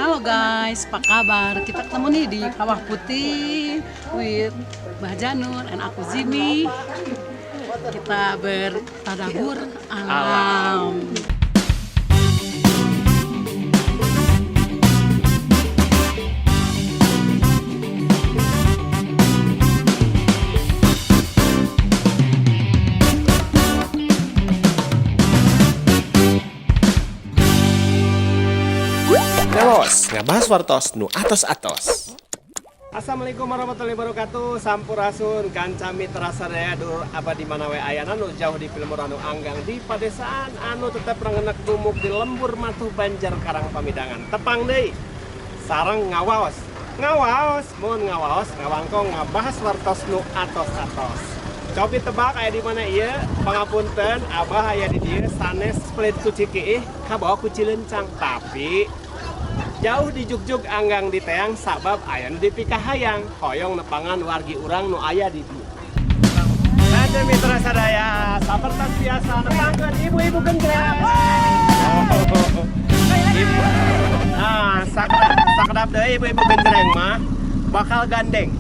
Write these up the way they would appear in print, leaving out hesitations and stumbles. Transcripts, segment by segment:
Halo guys, apa kabar? Kita ketemu nih di Kawah Putih with Mbah Janur dan aku Zimi. Kita bertadabur alam. Ngelos, ngabahas wartos nu atos-atos. Assalamualaikum warahmatullahi wabarakatuh. Sampurasun kanca mitra sadaya dur abadi mana we ayana nu jauh di Pilmur anu anggang di padesaan anu tetep rangenek dumuk di lembur matuh Banjar Karang Pamidangan. Tepang deui sareng ngawaos. Ngawaos mun ngawaos ngawangkong ngabahas wartos nu atos-atos. Cobi tebak aya di mana ieu? Pangapunten, abah aya di dieu sanes split ku Cikiih kabawa ku Cilencang, tapi jauh di jugjug anggang di teang sabab aya nu di Pikahayang hoyong nepangan wargi urang nu aya di dieu. Ada mitra sadaya saperti biasa nepangkeun ibu-ibu genjreng. Ibu. Nah, sakedap deui ibu-ibu genjreng mah bakal gandeng.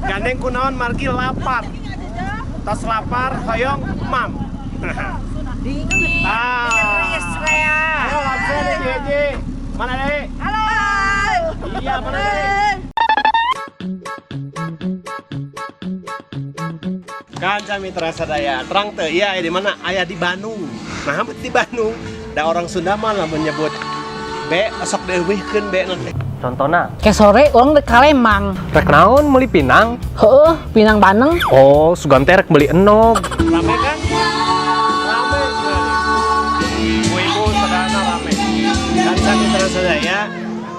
Gandeng kunaon margi lapar. Tas lapar hoyong mam. Halo, absen Jeje. Mana deh? Halo. Iya, mana deh? Kanca mitra sadaya, terang teu iya di mana? Aya di Bandung. Nah, di Bandung, da orang Sunda mah lamun nyebut be sok deuwihkeun be nanti. Contohna, Kayak sore orang di Kalemang. rek naon meuli pinang? Heeh, Pinang Baneng. Oh, sugan teh rek meuli enog. Rame kan? Rame sekali. Ibu-ibu sadana rame. Kanca mitra sadaya,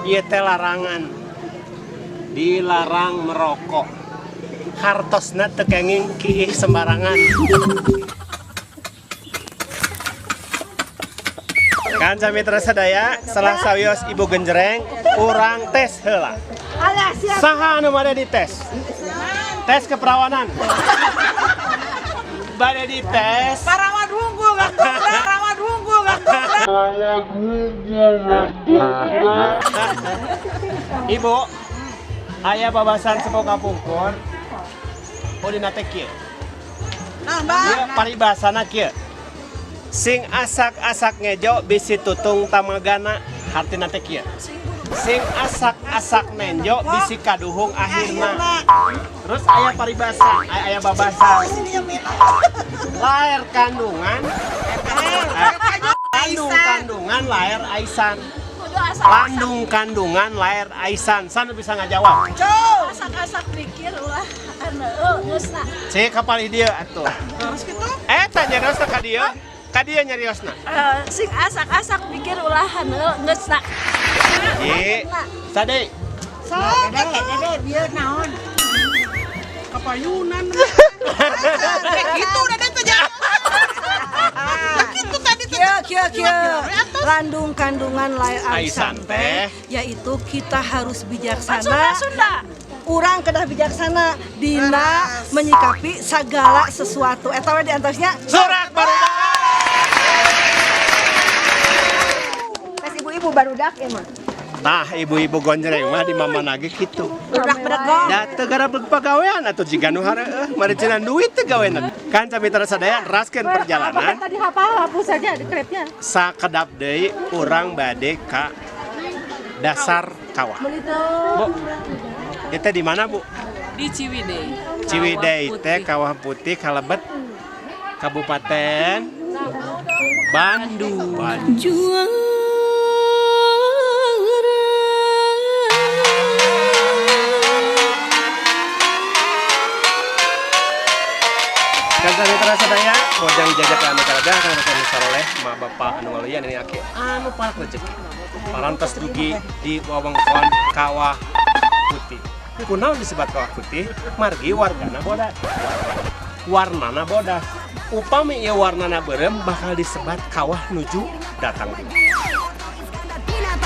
ieu teh larangan. Dilarang merokok. Hartosna teu kenging kiih sembarangan. Kanca mitra sadaya, salah sawios ibu genjreng, urang tes heula. Saha anu bade dites? Tes keperawanan. Bade dites. Parawat unggul, parawat unggul. Ibu, aya babasan sepo kapungkur. Oh dina teh kieu. Ieu paribasana kieu. Sing asak-asak ngejo bisi tutung tamagana hartina teh kieu. Sing asak-asak nenjo bisi kaduhung akhirna. Terus aya paribasa, aya babasan. Lair kandungan. Kandungan lair aisan. Landung kandungan lair aisan. Sana bisa ngajawab. Asak-asak pikir ulah geusna. Cek kapal ieu atuh. Terus kitu? Tanya nyariosna ka dieu. Ka dieu nyariosna. Sing asak-asak pikir ulah geusna. Ye. Sade. Dede, biar naon. Kapayunan. Gitu Dede tuh jangan. Gitu tadi tuh. Kia. Landung kandungan lair aisan teh, yaitu kita harus bijaksana. Sunda. Urang kedah bijaksana dina menyikapi segala sesuatu. Eta we diantaranya Surak barudak. tes ibu-ibu barudak emang. Tah ibu-ibu gonjreng mah di mamanage kitu. Barudak bedegong. Da teu gara pagawean atuh jiga nu hareueuh mari cenah duit teu gawean. Kanca mitra sadaya raskeun perjalanan. Tadi hafal hapus saja di krepnya. Sakedap deui urang bade ka dasar kawah. Bu. Kita di mana, Bu? Di Ciwidey. Ciwidey Kawah teh Putih. Kawah Putih Kalebet Kabupaten Bandung. Kanca mitra sadaya, bojang jajak anu kalaga kang reken saroleh ma bapa anu ngalian ini aki anu parak rezeki. Parantos dugi di wewengkon Kawah Putih. Kunaon disebut Kawah Putih? Margi wargana bodas. Warnana bodas. Upami ieu warnana beureum bakal disebat kawah nuju datang.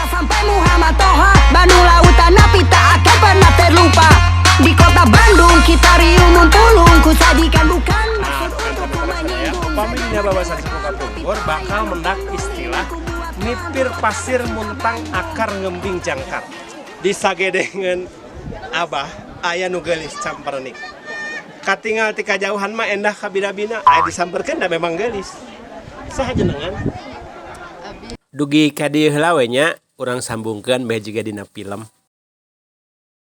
Sampai Muhammad Toha, Bandung lautan napi tak akan pernah terlupa. Di kota Bandung kita riuh mumpulung, ku sajikan bukan maksud untuk menyinggung. Upami nya babasan sepuh kapungkur bakal mendak istilah nipir pasir muntang akar ngembing jangkar. Disagedengan Abah aya nu geulis campernik. Katinggal ti kajauhan mah endah kabina-bina, aya disamperkeun da memang geulis. Saha jenengan? Dugi ka dieu heula we nya, urang sambungkeun bae juga dina film.